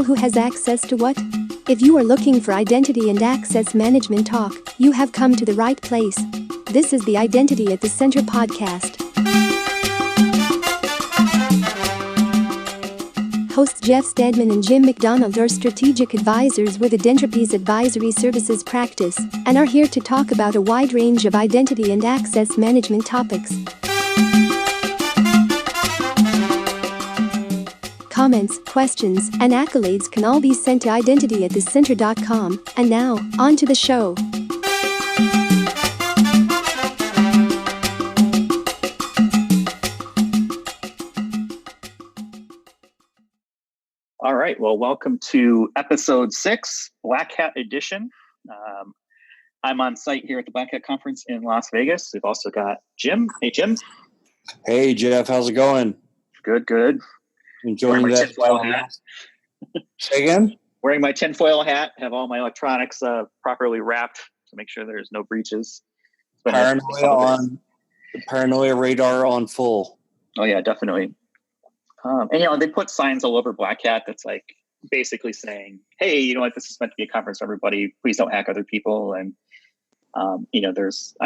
who has access to what? If you are looking for identity and access management talk, you have come to the right place. This is the Identity at the Center podcast. Hosts Jeff Stedman and Jim McDonald are strategic advisors with Identity's advisory services practice and are here to talk about a wide range of identity and access management topics. Comments, questions, and accolades can all be sent to identityatthecenter.com. And now, on to the show. All right. Well, welcome to episode 6, Black Hat Edition. I'm on site here at the Black Hat Conference in Las Vegas. We've also got Jim. Hey, Jim. Hey, Jeff. How's it going? Good. Enjoying that tinfoil hat. Say again? Wearing my tinfoil hat. Have all my electronics properly wrapped to make sure there's no breaches. Paranoia radar on full. Oh yeah, definitely. And they put signs all over Black Hat that's like basically saying, "Hey, you know what? This is meant to be a conference for everybody. Please don't hack other people." And I'm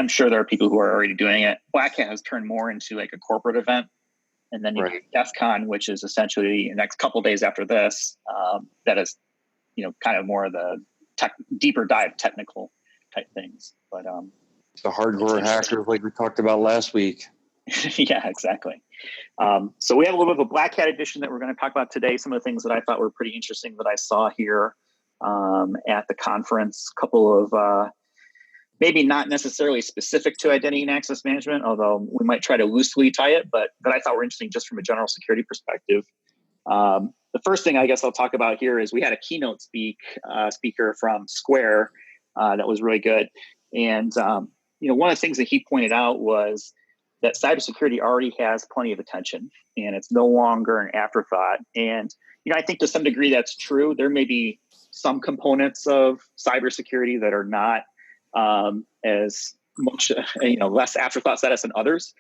sure there are people who are already doing it. Black Hat has turned more into like a corporate event. And then you have DEF CON, which is essentially the next couple of days after this. That is, kind of more of the deeper dive technical type things. But the hardcore hackers, like we talked about last week. Yeah, exactly. So we have a little bit of a Black Hat edition that we're going to talk about today. Some of the things that I thought were pretty interesting that I saw here at the conference. A couple of maybe not necessarily specific to identity and access management, although we might try to loosely tie it, but that I thought were interesting just from a general security perspective. The first thing I guess I'll talk about here is we had a keynote speaker from Square that was really good. And, one of the things that he pointed out was that cybersecurity already has plenty of attention and it's no longer an afterthought. And, I think to some degree that's true. There may be some components of cybersecurity that are not as much, less afterthought status than others,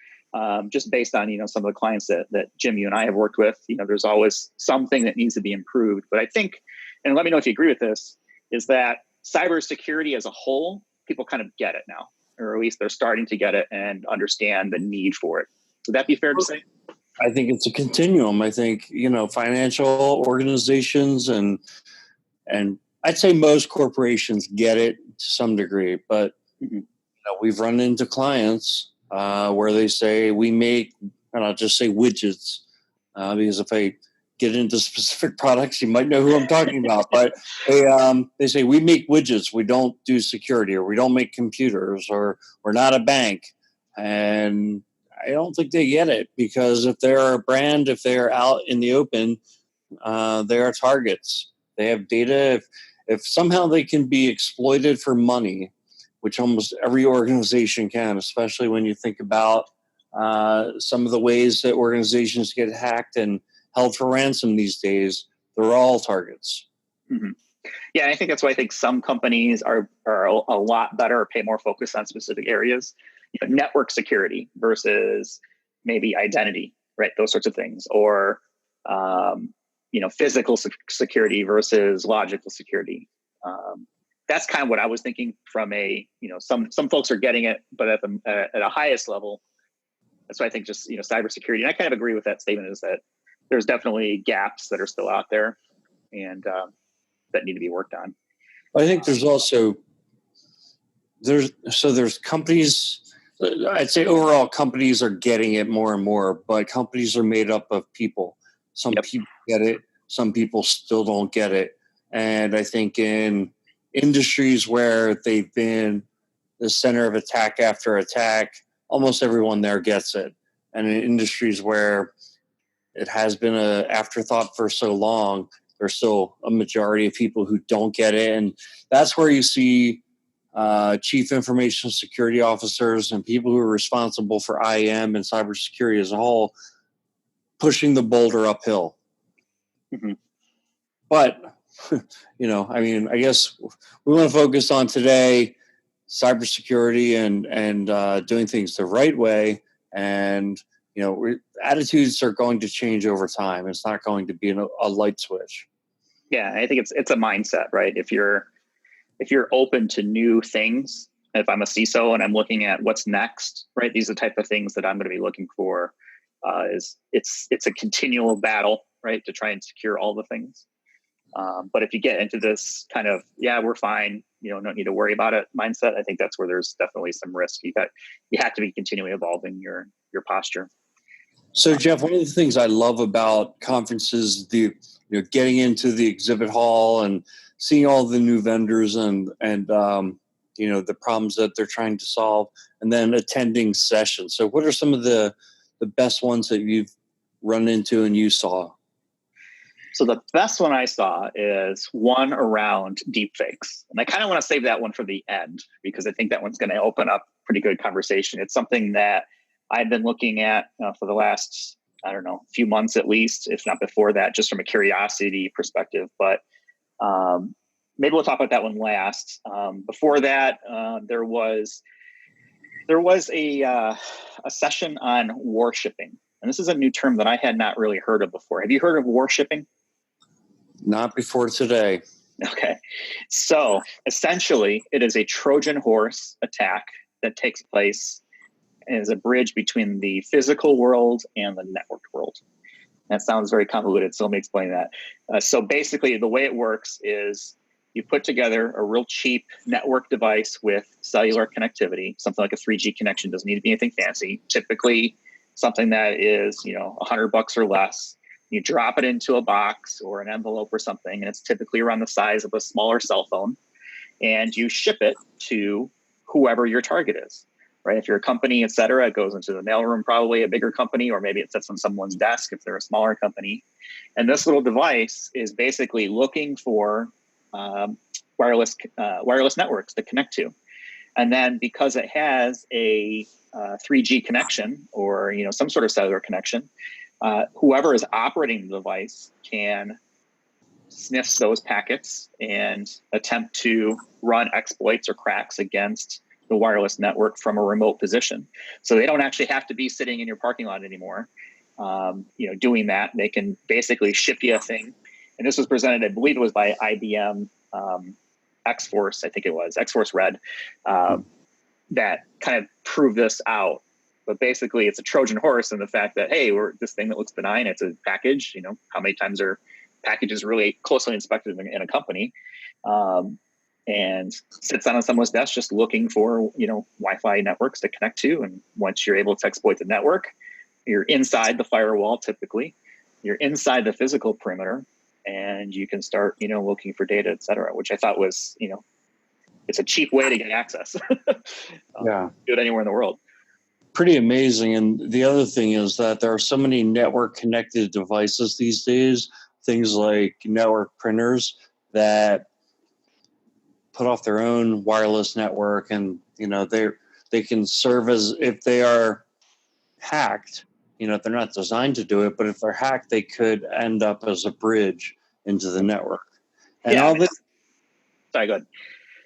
just based on, some of the clients that Jim, you and I have worked with. There's always something that needs to be improved. But I think, and let me know if you agree with this, is that cybersecurity as a whole, people kind of get it now, or at least they're starting to get it and understand the need for it. Would that be fair to say? I think it's a continuum. I think, financial organizations and I'd say most corporations get it to some degree, but we've run into clients where they say we make, and I'll just say widgets, because if I get into specific products, you might know who I'm talking about. But they say we make widgets, we don't do security, or we don't make computers, or we're not a bank. And I don't think they get it, because if they're a brand, if they're out in the open, they are targets. They have data. If somehow they can be exploited for money, which almost every organization can, especially when you think about some of the ways that organizations get hacked and held for ransom these days, they're all targets. Mm-hmm. Yeah, I think that's why I think some companies are a lot better or pay more focus on specific areas. Network security versus maybe identity, right? Those sorts of things. Or physical security versus logical security. That's kind of what I was thinking from some folks are getting it, but at a highest level, that's why I think just, cybersecurity. And I kind of agree with that statement, is that there's definitely gaps that are still out there and that need to be worked on. I think there's also, there's companies, I'd say overall companies are getting it more and more, but companies are made up of people. Some people get it. Some people still don't get it. And I think in industries where they've been the center of attack after attack, almost everyone there gets it. And in industries where it has been an afterthought for so long, there's still a majority of people who don't get it. And that's where you see chief information security officers and people who are responsible for IAM and cybersecurity as a whole pushing the boulder uphill. Mm-hmm. But, I guess we want to focus on today cybersecurity and doing things the right way. And, attitudes are going to change over time. It's not going to be a light switch. Yeah, I think it's a mindset, right? If you're open to new things, if I'm a CISO and I'm looking at what's next, right? These are the type of things that I'm going to be looking for. Is it's a continual battle, right, to try and secure all the things. But if you get into this kind of, yeah, we're fine, don't need to worry about it mindset, I think that's where there's definitely some risk. You have to be continually evolving your posture. So, Jeff, one of the things I love about conferences, getting into the exhibit hall and seeing all the new vendors and the problems that they're trying to solve, and then attending sessions. So, what are some of the best ones that you've run into and you saw? So the best one I saw is one around deepfakes. And I kind of want to save that one for the end because I think that one's going to open up pretty good conversation. It's something that I've been looking at for the last, few months at least, if not before that, just from a curiosity perspective. But maybe we'll talk about that one last. Before that, there was a session on warshipping. And this is a new term that I had not really heard of before. Have you heard of warshipping? Not before today. Okay. So essentially, it is a Trojan horse attack that takes place as a bridge between the physical world and the networked world. That sounds very convoluted, so let me explain that. So basically, the way it works is you put together a real cheap network device with cellular connectivity, something like a 3G connection, doesn't need to be anything fancy. Typically, something that is, $100 or less. You drop it into a box or an envelope or something, and it's typically around the size of a smaller cell phone, and you ship it to whoever your target is, right? If you're a company, et cetera, it goes into the mailroom, probably a bigger company, or maybe it sits on someone's desk if they're a smaller company. And this little device is basically looking for wireless networks to connect to. And then because it has a 3G connection or some sort of cellular connection, whoever is operating the device can sniff those packets and attempt to run exploits or cracks against the wireless network from a remote position. So they don't actually have to be sitting in your parking lot anymore, doing that. They can basically ship you a thing. And this was presented, I believe it was by IBM X-Force, I think it was, X-Force Red, that kind of proved this out. But basically, it's a Trojan horse in the fact that, hey, this thing that looks benign, it's a package. How many times are packages really closely inspected in a company? And sits on someone's desk just looking for, Wi-Fi networks to connect to. And once you're able to exploit the network, you're inside the firewall typically. You're inside the physical perimeter, and you can start, looking for data, et cetera, which I thought was, it's a cheap way to get access. Yeah. Do it anywhere in the world. Pretty amazing. And the other thing is that there are so many network connected devices these days, things like network printers that put off their own wireless network, and they can serve as, if they are hacked, they're not designed to do it, but if they're hacked, they could end up as a bridge into the network. And sorry, go ahead.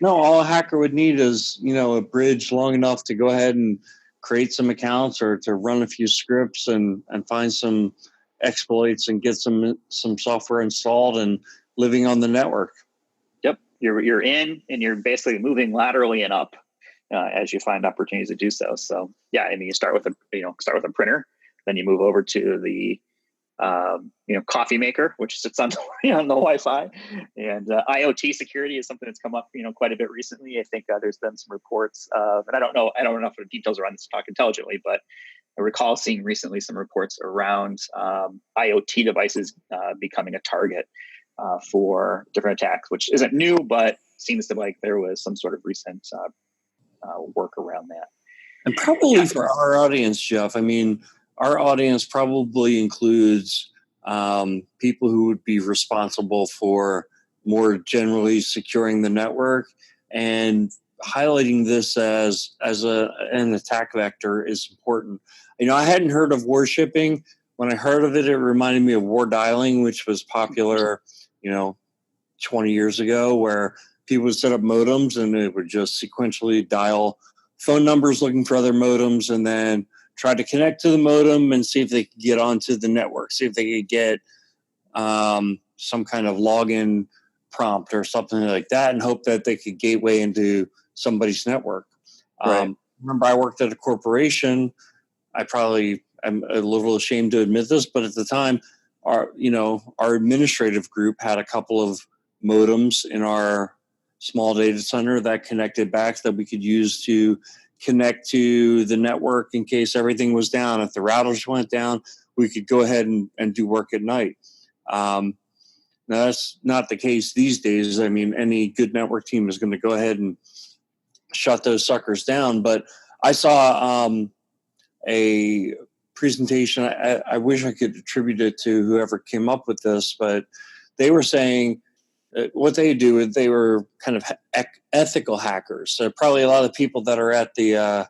No, all a hacker would need is, a bridge long enough to go ahead and create some accounts or to run a few scripts and find some exploits and get some software installed and living on the network. Yep. You're in, and you're basically moving laterally and up as you find opportunities to do so. So yeah, I mean, you start with a printer, then you move over to the coffee maker, which sits on on the Wi-Fi, and IoT security is something that's come up quite a bit recently. I think there's been some reports of, and I don't know if the details around this to talk intelligently, but I recall seeing recently some reports around IoT devices becoming a target for different attacks, which isn't new, but seems to like there was some sort of recent work around that. And probably for our audience, Jeff, I mean, our audience probably includes people who would be responsible for more generally securing the network, and highlighting this as an attack vector is important. I hadn't heard of warshipping. When I heard of it, it reminded me of war dialing, which was popular, 20 years ago, where people would set up modems and it would just sequentially dial phone numbers looking for other modems, and then try to connect to the modem and see if they could get onto the network, see if they could get some kind of login prompt or something like that and hope that they could gateway into somebody's network. Right. Remember, I worked at a corporation. I'm a little ashamed to admit this, but at the time, our administrative group had a couple of modems in our small data center that connected back that we could use to connect to the network in case everything was down. If the routers went down, we could go ahead and do work at night. Now, that's not the case these days. I mean, any good network team is going to go ahead and shut those suckers down. But I saw a presentation. I wish I could attribute it to whoever came up with this, but they were saying what they do is they were kind of ethical hackers. So probably a lot of people that are at the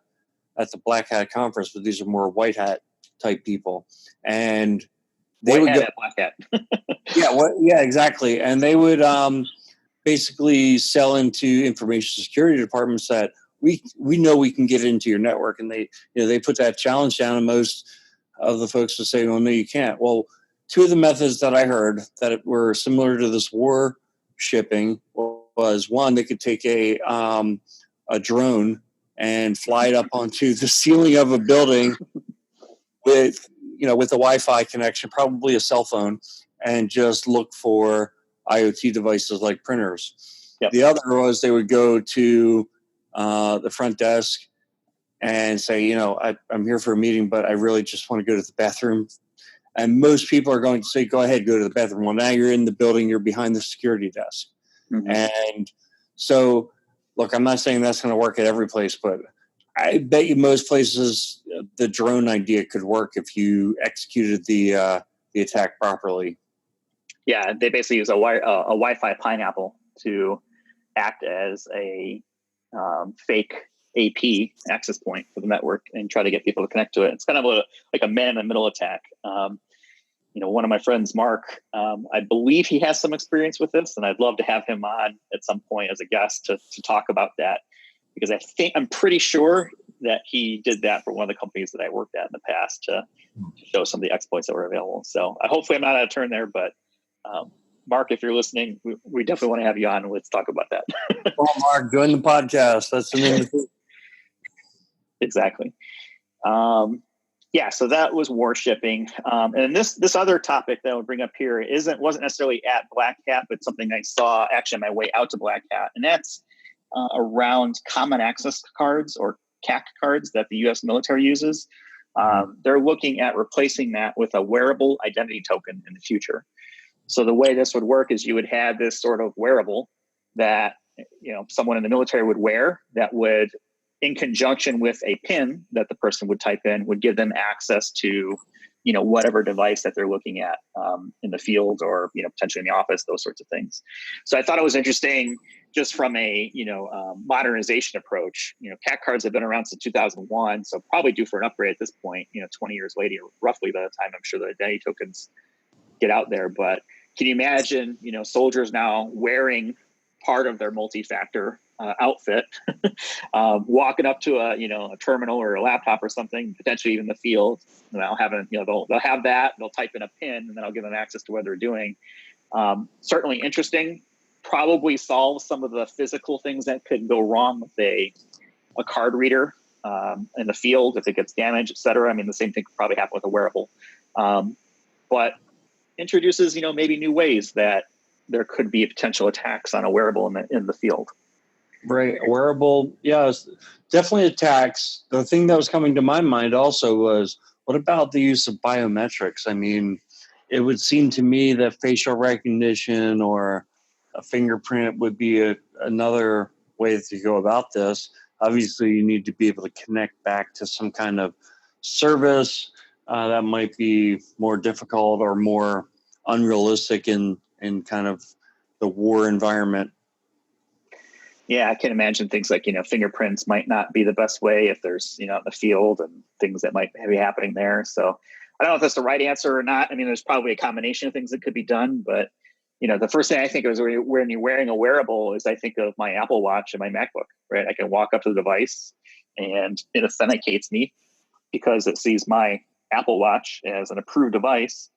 Black Hat conference, but these are more white hat type people, and they would go Black Hat. yeah, exactly, and they would basically sell into information security departments that we know we can get into your network, and they put that challenge down, and most of the folks would say, well, no, you can't. Well, two of the methods that I heard that were similar to this Warshipping was, one, they could take a drone and fly it up onto the ceiling of a building with a Wi-Fi connection, probably a cell phone, and just look for IoT devices like printers. Yep. The other was they would go to the front desk and say, I'm here for a meeting, but I really just want to go to the bathroom. And most people are going to say, go ahead, go to the bathroom. Well, now you're in the building, you're behind the security desk. Mm-hmm. And so, look, I'm not saying that's going to work at every place, but I bet you most places the drone idea could work if you executed the attack properly. Yeah, they basically use a Wi-Fi pineapple to act as a fake AP access point for the network and try to get people to connect to it. It's kind of like a man-in-the-middle attack. One of my friends, Mark, I believe he has some experience with this, and I'd love to have him on at some point as a guest to talk about that, because I'm pretty sure that he did that for one of the companies that I worked at in the past to show some of the exploits that were available. So hopefully I'm not out of turn there, but Mark, if you're listening, we definitely want to have you on. Let's talk about that. Well, Mark, join the podcast. That's an invitation. Exactly. So that was Warshipping. And this other topic that I would bring up here wasn't necessarily at Black Hat, but something I saw actually on my way out to Black Hat. And that's around common access cards, or CAC cards, that the U.S. military uses. They're looking at replacing that with a wearable identity token in the future. So the way this would work is you would have this sort of wearable that someone in the military would wear, that would, in conjunction with a PIN that the person would type in, would give them access to whatever device that they're looking at in the field, or potentially in the office, those sorts of things. So I thought it was interesting, just from a modernization approach. CAC cards have been around since 2001, so probably due for an upgrade at this point. 20 years later, roughly, by the time I'm sure the identity tokens get out there. But can you imagine soldiers now wearing part of their multi-factor outfit, walking up to a terminal or a laptop or something, potentially even the field, they'll have that, they'll type in a PIN, and then I'll give them access to what they're doing. Certainly interesting, probably solve some of the physical things that could go wrong with a card reader in the field if it gets damaged, et cetera. I mean, the same thing could probably happen with a wearable, but introduces maybe new ways that there could be potential attacks on a wearable in the field. Right. A wearable, yes, definitely attacks. The thing that was coming to my mind also was, what about the use of biometrics? I mean, it would seem to me that facial recognition or a fingerprint would be another way to go about this. Obviously, you need to be able to connect back to some kind of service that might be more difficult or more unrealistic in kind of the war environment. Yeah, I can imagine things like, fingerprints might not be the best way if there's, the field and things that might be happening there. So I don't know if that's the right answer or not. I mean, there's probably a combination of things that could be done, but, the first thing I think of is when you're wearing a wearable is I think of my Apple Watch and my MacBook, right? I can walk up to the device and it authenticates me because it sees my Apple Watch as an approved device.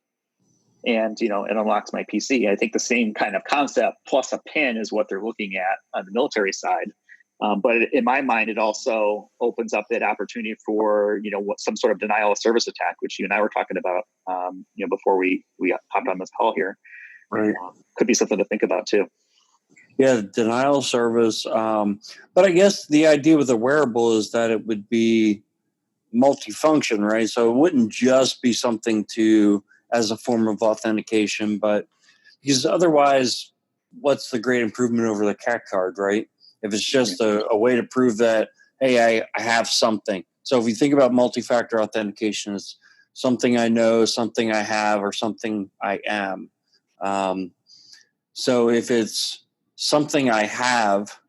and it unlocks my PC. I think the same kind of concept plus a pin is what they're looking at on the military side. But in my mind, it also opens up that opportunity for some sort of denial of service attack, which you and I were talking about before we hopped on this call here. Right. Could be something to think about too. Yeah, denial of service. But I guess the idea with a wearable is that it would be multifunction, right? So it wouldn't just be something as a form of authentication, but because otherwise, what's the great improvement over the CAC card, right? If it's just a way to prove that, hey, I have something. So if you think about multi-factor authentication, it's something I know, something I have, or something I am. So if it's something I have,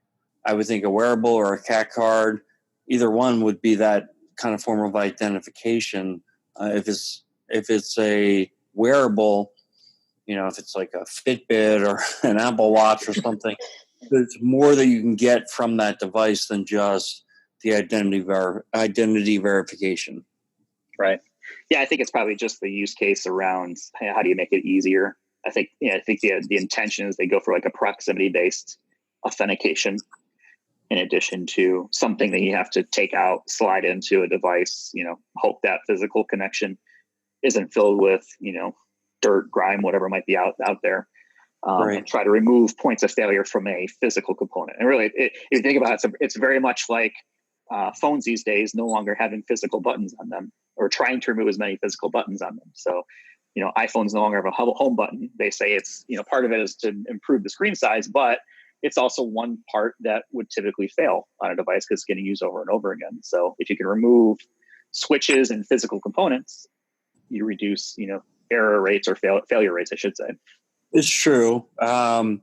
I would think a wearable or a CAC card, either one would be that kind of form of identification. If it's a wearable, if it's like a Fitbit or an Apple Watch or something, there's more that you can get from that device than just the identity verification. Right. Yeah, I think it's probably just the use case around how do you make it easier. I think the intention is they go for like a proximity-based authentication in addition to something that you have to take out, slide into a device, hope that physical connection isn't filled with, dirt, grime, whatever might be out there. Right. And try to remove points of failure from a physical component. And really, if you think about it, it's very much like phones these days no longer having physical buttons on them or trying to remove as many physical buttons on them. So, iPhones no longer have a home button. They say it's, part of it is to improve the screen size, but it's also one part that would typically fail on a device because it's getting used over and over again. So if you can remove switches and physical components, you reduce, error rates or failure rates, I should say. It's true. How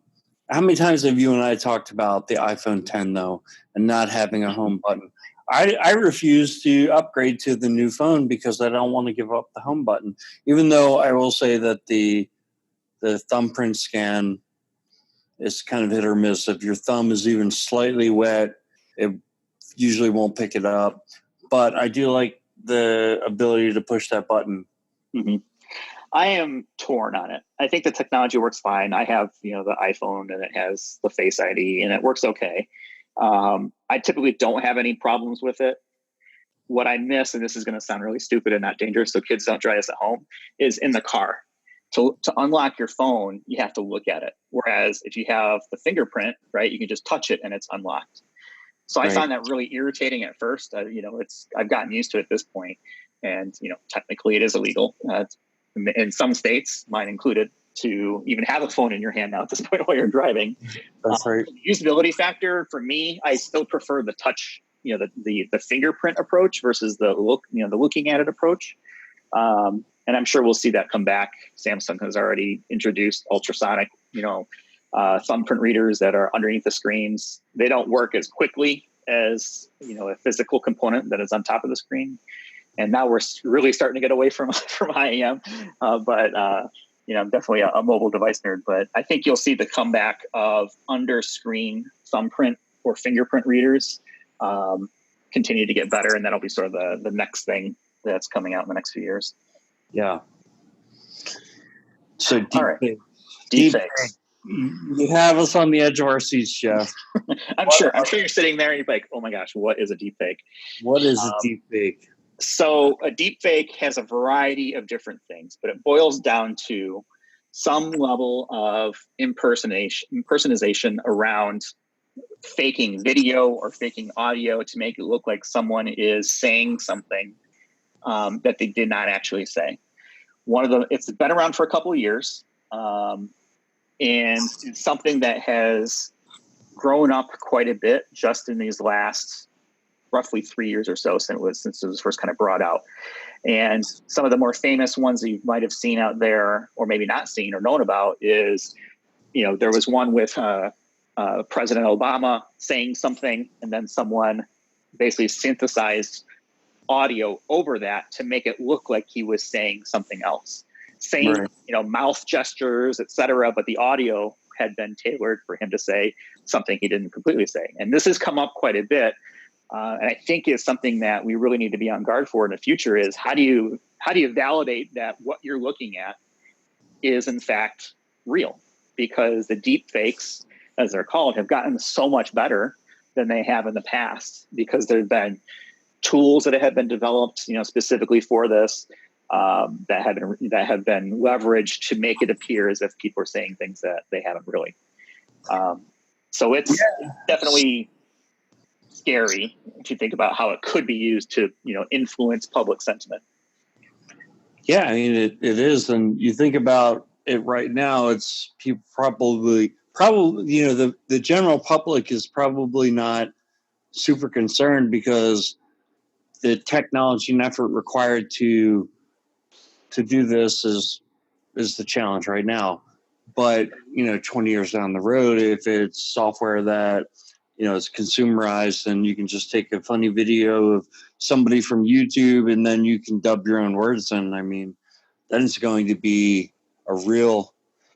many times have you and I talked about the iPhone 10 though, and not having a home button? I refuse to upgrade to the new phone because I don't want to give up the home button. Even though I will say that the thumbprint scan is kind of hit or miss. If your thumb is even slightly wet, it usually won't pick it up. But I do like the ability to push that button. Mm-hmm. I am torn on it. I think the technology works fine. I have, the iPhone and it has the Face ID and it works okay. I typically don't have any problems with it. What I miss, and this is going to sound really stupid and not dangerous, so kids don't try this at home, is in the car. To unlock your phone, you have to look at it. Whereas if you have the fingerprint, right, you can just touch it and it's unlocked. So I find that really irritating at first. I've gotten used to it at this point, and technically it is illegal in some states, mine included, to even have a phone in your hand now at this point while you're driving. That's right. Usability factor for me, I still prefer the touch, the fingerprint approach versus the looking at it approach. And I'm sure we'll see that come back. Samsung has already introduced ultrasonic, thumbprint readers that are underneath the screens. They don't work as quickly as, a physical component that is on top of the screen. And now we're really starting to get away from IAM. But I'm definitely a mobile device nerd. But I think you'll see the comeback of under-screen thumbprint or fingerprint readers continue to get better. And that'll be sort of the next thing that's coming out in the next few years. Yeah. So Deepfakes. You have us on the edge of our seats, Jeff. I'm sure you're sitting there and you're like, oh my gosh, what is a deepfake? What is a deepfake? So a deepfake has a variety of different things, but it boils down to some level of impersonation around faking video or faking audio to make it look like someone is saying something that they did not actually say. It's been around for a couple of years, and it's something that has grown up quite a bit just in these last roughly 3 years or so since it was first kind of brought out. And some of the more famous ones that you might have seen out there, or maybe not seen or known about, is, there was one with President Obama saying something, and then someone basically synthesized audio over that to make it look like he was saying something else, saying, mouth gestures, etc. But the audio had been tailored for him to say something he didn't completely say. And this has come up quite a bit. And I think is something that we really need to be on guard for in the future is how do you validate that what you're looking at is in fact real, because the deepfakes, as they're called, have gotten so much better than they have in the past, because there have been tools that have been developed, specifically for this, that have been leveraged to make it appear as if people are saying things that they haven't really. So it's definitely scary to think about how it could be used to, influence public sentiment. Yeah, I mean, it is. And you think about it right now, it's people probably, the general public is probably not super concerned, because the technology and effort required to do this is the challenge right now. But, 20 years down the road, if it's software that, is consumerized, and you can just take a funny video of somebody from YouTube and then you can dub your own words in, I mean, that is going to be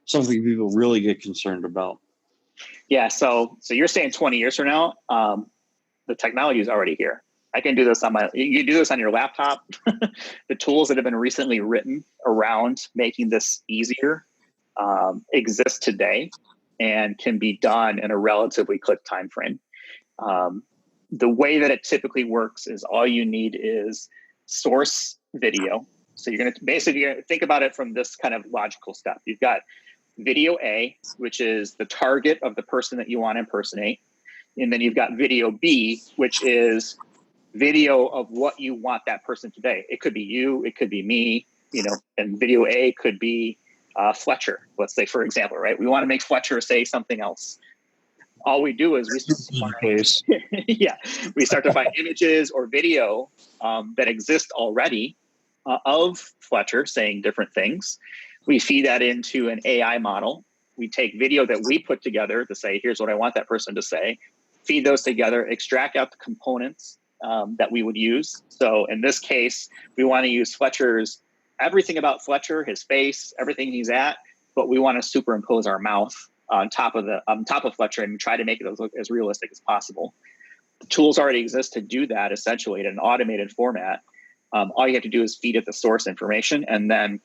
something people really get concerned about. Yeah. So you're saying 20 years from now, the technology is already here. I can do this you do this on your laptop. The tools that have been recently written around making this easier exist today and can be done in a relatively quick time frame. The way that it typically works is all you need is source video. So you're going to basically think about it from this kind of logical step. You've got video A, which is the target of the person that you want to impersonate. And then you've got video B, which is video of what you want that person to say. It could be you, it could be me, and video A could be Fletcher, let's say, for example, right? We want to make Fletcher say something else. All we do is we start to find images or video that exist already of Fletcher saying different things. We feed that into an AI model. We take video that we put together to say, here's what I want that person to say, feed those together, extract out the components that we would use. So in this case, we want to use Fletcher's everything about Fletcher, his face, everything he's at, but we want to superimpose our mouth on top of Fletcher and try to make it look as realistic as possible. The tools already exist to do that, essentially, in an automated format. All you have to do is feed it the source information and then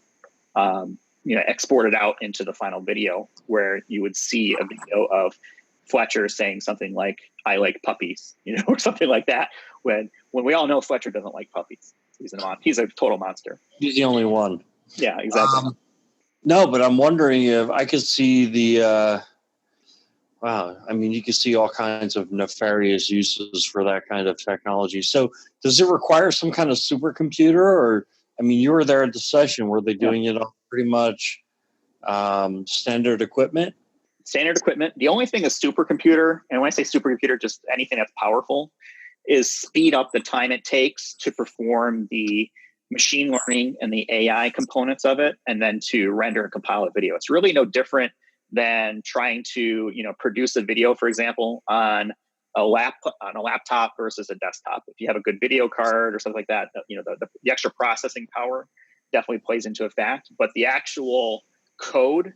export it out into the final video, where you would see a video of Fletcher saying something like, "I like puppies," or something like that. When we all know Fletcher doesn't like puppies. He's a total monster. He's the only one. Yeah, exactly. No, but I'm wondering if I could see the. Wow, I mean, you can see all kinds of nefarious uses for that kind of technology. So, does it require some kind of supercomputer, or? I mean, you were there at the session. Were they doing it on pretty much standard equipment? Standard equipment. The only thing a supercomputer, and when I say supercomputer, just anything that's powerful, is speed up the time it takes to perform the machine learning and the AI components of it, and then to render and compile a video. It's really no different than trying to, produce a video, for example, on a laptop versus a desktop. If you have a good video card or something like that, the extra processing power definitely plays into effect. But the actual code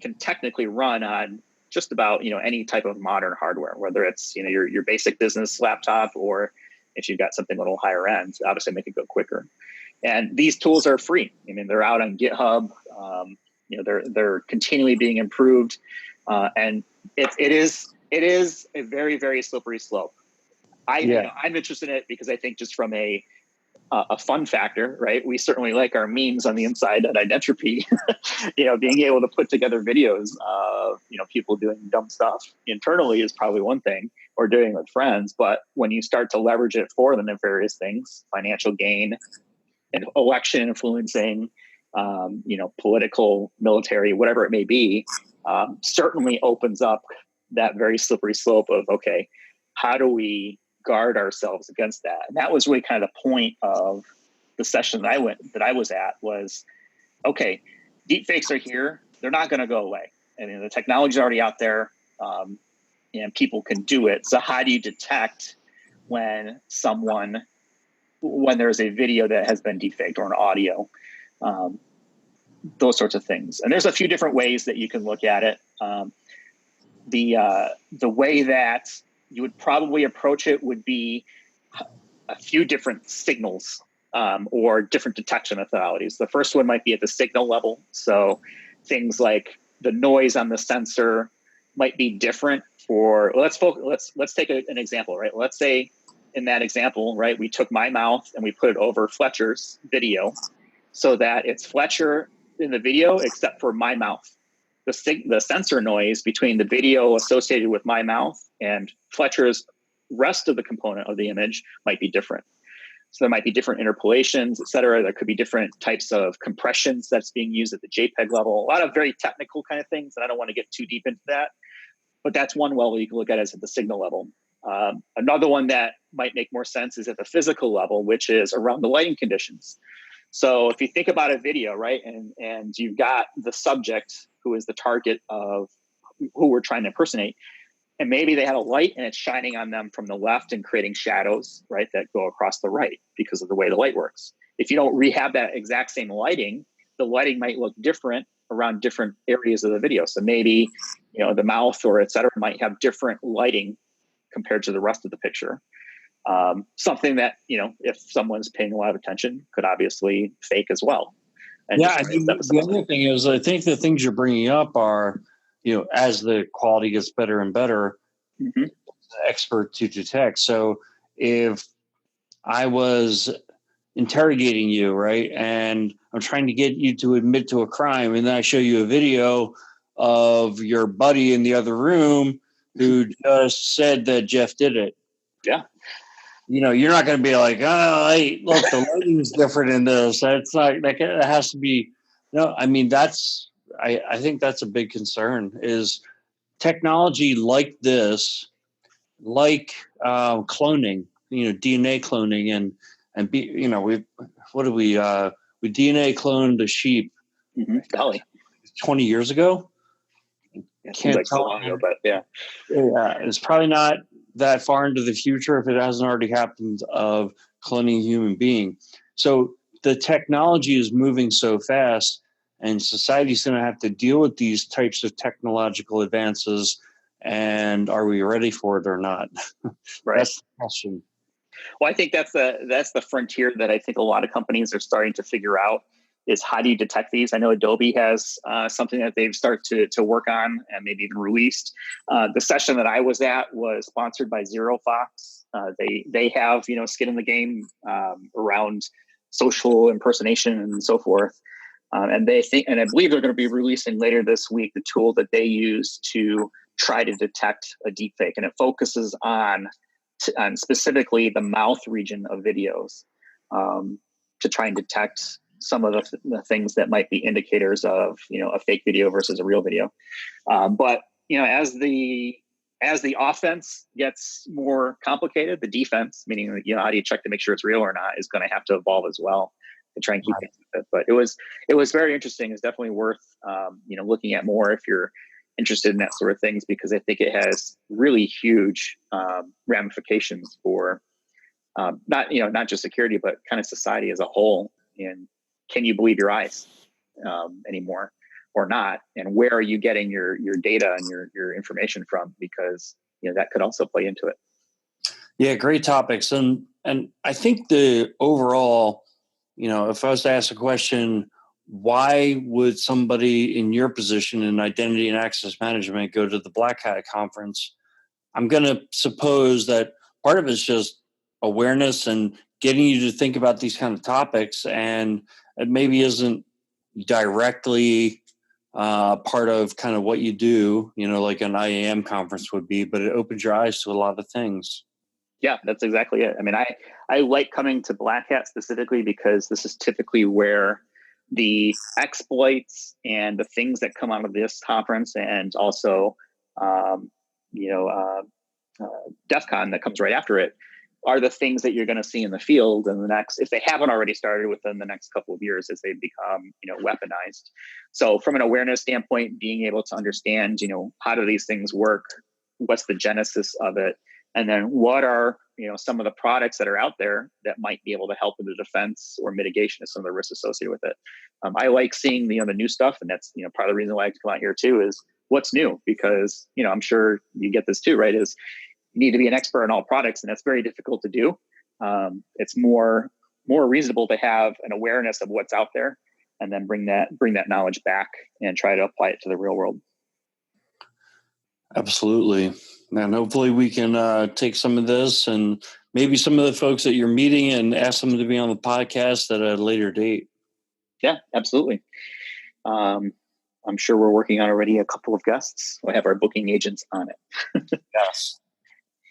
can technically run on just about any type of modern hardware, whether it's your basic business laptop, or if you've got something a little higher end, obviously make it go quicker. And these tools are free. I mean, they're out on GitHub. They're continually being improved, and it is a very, very slippery slope. I'm interested in it because I think just from a fun factor, right? We certainly like our memes on the inside at Identropy, being able to put together videos of, people doing dumb stuff internally is probably one thing, or doing with friends. But when you start to leverage it for the nefarious things, financial gain and election influencing, political, military, whatever it may be, certainly opens up that very slippery slope of, okay, how do we guard ourselves against that? And that was really kind of the point of the session that I was at was, okay, deepfakes are here. They're not going to go away. I mean, the technology is already out there, and people can do it. So how do you detect when there's a video that has been deepfaked, or an audio, those sorts of things? And there's a few different ways that you can look at it. The way that you would probably approach it would be a few different signals, or different detection methodologies. The first one might be at the signal level. So things like the noise on the sensor might be different for, let's take an example, right? Let's say in that example, right, we took my mouth and we put it over Fletcher's video so that it's Fletcher in the video except for my mouth. The sensor noise between the video associated with my mouth and Fletcher's rest of the component of the image might be different. So there might be different interpolations, et cetera. There could be different types of compressions that's being used at the JPEG level. A lot of very technical kind of things, and I don't want to get too deep into that. But that's one level you can look at is at the signal level. Another one that might make more sense is at the physical level, which is around the lighting conditions. So if you think about a video, right, and you've got the subject who is the target of who we're trying to impersonate, and maybe they had a light and it's shining on them from the left and creating shadows, right, that go across the right because of the way the light works. If you don't rehab that exact same lighting, the lighting might look different around different areas of the video. So maybe, the mouth or et cetera might have different lighting compared to the rest of the picture. Something that, if someone's paying a lot of attention, could obviously fake as well. And yeah, the other thing is, I think the things you're bringing up are, as the quality gets better and better, mm-hmm. expert to detect. So if I was interrogating you, right, and I'm trying to get you to admit to a crime, and then I show you a video of your buddy in the other room who just said that Jeff did it. Yeah. You're not going to be like, oh, hey, look, the lighting's different in this. That's not, like, it has to be, I think that's a big concern is technology like this, like cloning, DNA cloning we DNA cloned a sheep 20 years ago. Seems like so long ago, but yeah. It's probably not that far into the future if it hasn't already happened of cloning a human being. So the technology is moving so fast, and society's going to have to deal with these types of technological advances. And are we ready for it or not? Right. That's the question. Well, I think that's the frontier that I think a lot of companies are starting to figure out is how do you detect these? I know Adobe has something that they've started to work on and maybe even released. The session that I was at was sponsored by ZeroFox. They have skin in the game around social impersonation and so forth. And they think, and I believe they're going to be releasing later this week the tool that they use to try to detect a deepfake, and it focuses on specifically the mouth region of videos to try and detect some of the things that might be indicators of a fake video versus a real video. But as the offense gets more complicated, the defense, meaning how do you check to make sure it's real or not, is going to have to evolve as well to try and keep things with it. But it was very interesting. It's definitely worth looking at more if you're interested in that sort of things, because I think it has really huge ramifications for not just security, but kind of society as a whole. And can you believe your eyes anymore or not? And where are you getting your data and your information from? Because that could also play into it. Yeah, great topics. And I think the overall, if I was to ask a question, why would somebody in your position in identity and access management go to the Black Hat conference? I'm going to suppose that part of it's just awareness and getting you to think about these kind of topics, and it maybe isn't directly part of kind of what you do, like an IAM conference would be, but it opens your eyes to a lot of things. Yeah, that's exactly it. I mean, I like coming to Black Hat specifically because this is typically where the exploits and the things that come out of this conference, and also, DEF CON that comes right after it, are the things that you're going to see in the field in the next, if they haven't already started within the next couple of years as they become, weaponized. So from an awareness standpoint, being able to understand, how do these things work? What's the genesis of it? And then what are, some of the products that are out there that might be able to help in the defense or mitigation of some of the risks associated with it. I like seeing the new stuff, and that's part of the reason why I like to come out here too is what's new, because I'm sure you get this too, right? Is you need to be an expert in all products, and that's very difficult to do. It's more reasonable to have an awareness of what's out there and then bring that knowledge back and try to apply it to the real world. Absolutely. And hopefully we can take some of this and maybe some of the folks that you're meeting and ask them to be on the podcast at a later date. Yeah, absolutely. I'm sure we're working on already a couple of guests. We'll have our booking agents on it. Yes.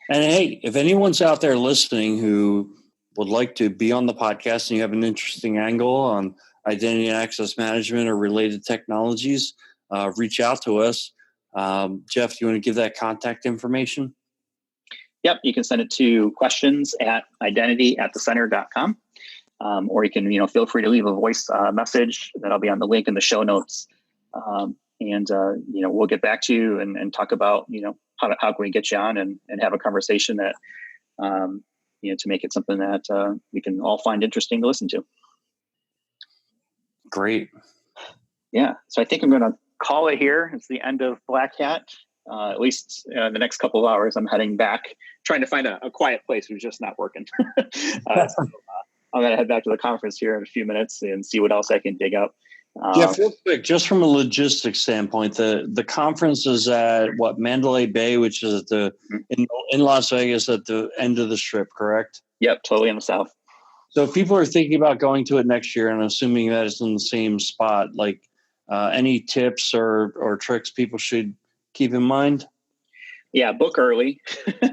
And hey, if anyone's out there listening who would like to be on the podcast and you have an interesting angle on identity and access management or related technologies, reach out to us. Jeff, do you want to give that contact information? Yep, you can send it to questions@identity@thecenter.com. Or you can, feel free to leave a voice message. That'll be on the link in the show notes. We'll get back to you and talk about, how can we get you on and have a conversation that, to make it something that we can all find interesting to listen to. Great. Yeah. So I think I'm going to call it here. It's the end of Black Hat. At least in the next couple of hours, I'm heading back, trying to find a quiet place. It's just not working. I'm going to head back to the conference here in a few minutes and see what else I can dig up. Jeff, real quick, just from a logistics standpoint, the conference is at Mandalay Bay, which is at in Las Vegas at the end of the strip, correct? Yep, totally in the south. So if people are thinking about going to it next year, and assuming that it's in the same spot, like any tips or tricks people should keep in mind? Yeah, book early.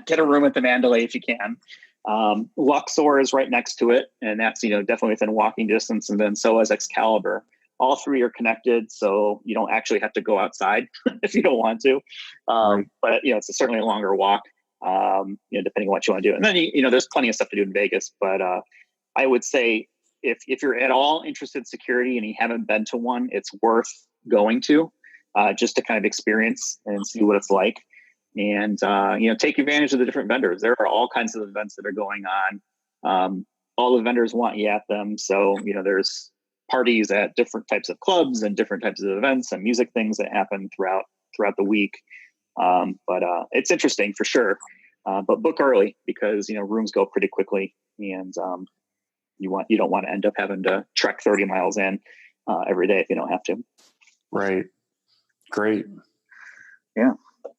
Get a room at the Mandalay if you can. Luxor is right next to it, and that's definitely within walking distance, and then so is Excalibur. All three are connected, so you don't actually have to go outside if you don't want to. Right. But it's certainly a longer walk, depending on what you want to do. And then there's plenty of stuff to do in Vegas. But I would say if you're at all interested in security and you haven't been to one, it's worth going to just to kind of experience and see what it's like. And take advantage of the different vendors. There are all kinds of events that are going on. All the vendors want you at them, so there's parties at different types of clubs and different types of events and music things that happen throughout the week. But it's interesting for sure. But book early because rooms go pretty quickly, and you don't want to end up having to trek 30 miles in every day if you don't have to. Right. Great. Yeah.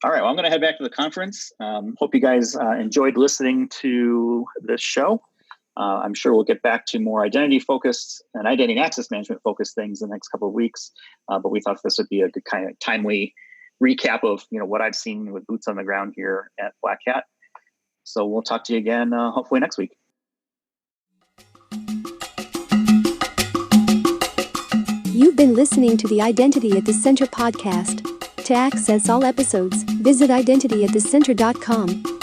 All right. Well, I'm going to head back to the conference. Hope you guys enjoyed listening to this show. I'm sure we'll get back to more identity focused and identity and access management focused things in the next couple of weeks. But we thought this would be a good kind of timely recap of what I've seen with boots on the ground here at Black Hat. So we'll talk to you again hopefully next week. You've been listening to the Identity at the Center podcast. To access all episodes, visit identityatthecenter.com.